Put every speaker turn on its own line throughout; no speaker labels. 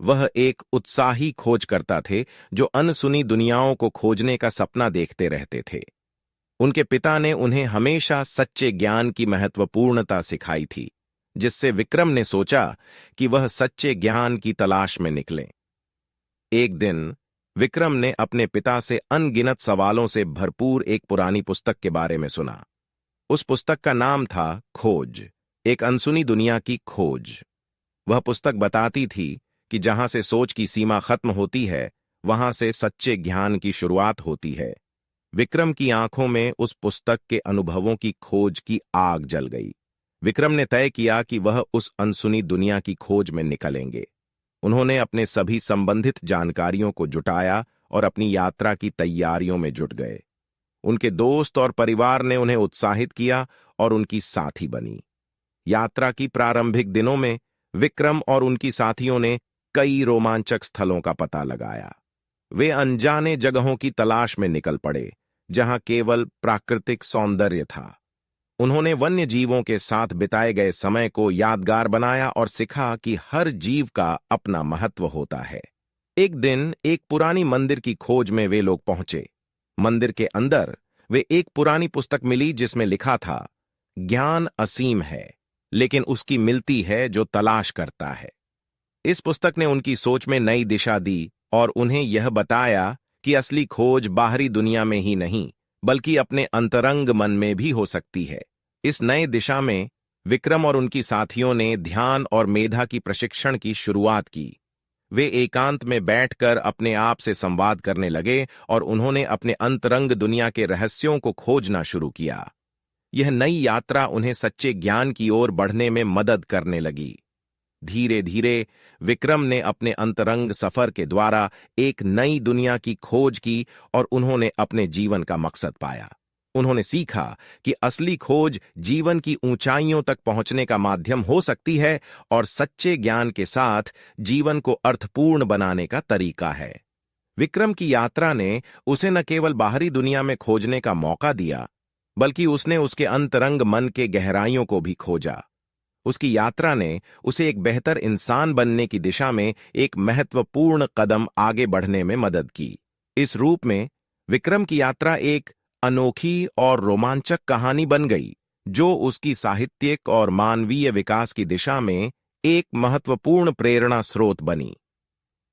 वह एक उत्साही खोजकर्ता थे जो अनसुनी दुनियाओं को खोजने का सपना देखते रहते थे। उनके पिता ने उन्हें हमेशा सच्चे ज्ञान की महत्वपूर्णता सिखाई थी, जिससे विक्रम ने सोचा कि वह सच्चे ज्ञान की तलाश में निकलें। एक दिन विक्रम ने अपने पिता से अनगिनत सवालों से भरपूर एक पुरानी पुस्तक के बारे में सुना। उस पुस्तक का नाम था खोज, एक अनसुनी दुनिया की खोज। वह पुस्तक बताती थी कि जहां से सोच की सीमा खत्म होती है, वहां से सच्चे ज्ञान की शुरुआत होती है। विक्रम की आंखों में उस पुस्तक के अनुभवों की खोज की आग जल गई। विक्रम ने तय किया कि वह उस अनसुनी दुनिया की खोज में निकलेंगे। उन्होंने अपने सभी संबंधित जानकारियों को जुटाया और अपनी यात्रा की तैयारियों में जुट गए। उनके दोस्त और परिवार ने उन्हें उत्साहित किया और उनकी साथी बनी। यात्रा की प्रारंभिक दिनों में विक्रम और उनकी साथियों ने कई रोमांचक स्थलों का पता लगाया। वे अनजाने जगहों की तलाश में निकल पड़े, जहां केवल प्राकृतिक सौंदर्य था। उन्होंने वन्य जीवों के साथ बिताए गए समय को यादगार बनाया और सीखा कि हर जीव का अपना महत्व होता है। एक दिन एक पुरानी मंदिर की खोज में वे लोग पहुंचे। मंदिर के अंदर वे एक पुरानी पुस्तक मिली जिसमें लिखा था, ज्ञान असीम है, लेकिन उसकी मिलती है जो तलाश करता है। इस पुस्तक ने उनकी सोच में नई दिशा दी और उन्हें यह बताया कि असली खोज बाहरी दुनिया में ही नहीं, बल्कि अपने अंतरंग मन में भी हो सकती है। इस नए दिशा में विक्रम और उनकी साथियों ने ध्यान और मेधा की प्रशिक्षण की शुरुआत की। वे एकांत में बैठकर अपने आप से संवाद करने लगे और उन्होंने अपने अंतरंग दुनिया के रहस्यों को खोजना शुरू किया। यह नई यात्रा उन्हें सच्चे ज्ञान की ओर बढ़ने में मदद करने लगी। धीरे धीरे विक्रम ने अपने अंतरंग सफर के द्वारा एक नई दुनिया की खोज की और उन्होंने अपने जीवन का मकसद पाया। उन्होंने सीखा कि असली खोज जीवन की ऊंचाइयों तक पहुंचने का माध्यम हो सकती है और सच्चे ज्ञान के साथ जीवन को अर्थपूर्ण बनाने का तरीका है। विक्रम की यात्रा ने उसे न केवल बाहरी दुनिया में खोजने का मौका दिया, बल्कि उसने उसके अंतरंग मन के गहराइयों को भी खोजा। उसकी यात्रा ने उसे एक बेहतर इंसान बनने की दिशा में एक महत्वपूर्ण कदम आगे बढ़ने में मदद की। इस रूप में विक्रम की यात्रा एक अनोखी और रोमांचक कहानी बन गई, जो उसकी साहित्यिक और मानवीय विकास की दिशा में एक महत्वपूर्ण प्रेरणा स्रोत बनी।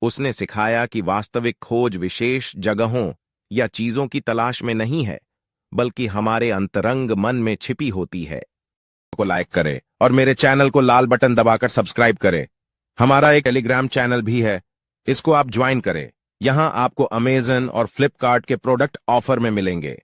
उसने सिखाया कि वास्तविक खोज विशेष जगहों या चीजों की तलाश में नहीं है, बल्कि हमारे अंतरंग मन में छिपी होती है। को लाइक करें और मेरे चैनल को लाल बटन दबाकर सब्सक्राइब करें। हमारा एक टेलीग्राम चैनल भी है, इसको आप ज्वाइन करें। यहां आपको अमेज़न और फ्लिपकार्ट के प्रोडक्ट ऑफर में मिलेंगे।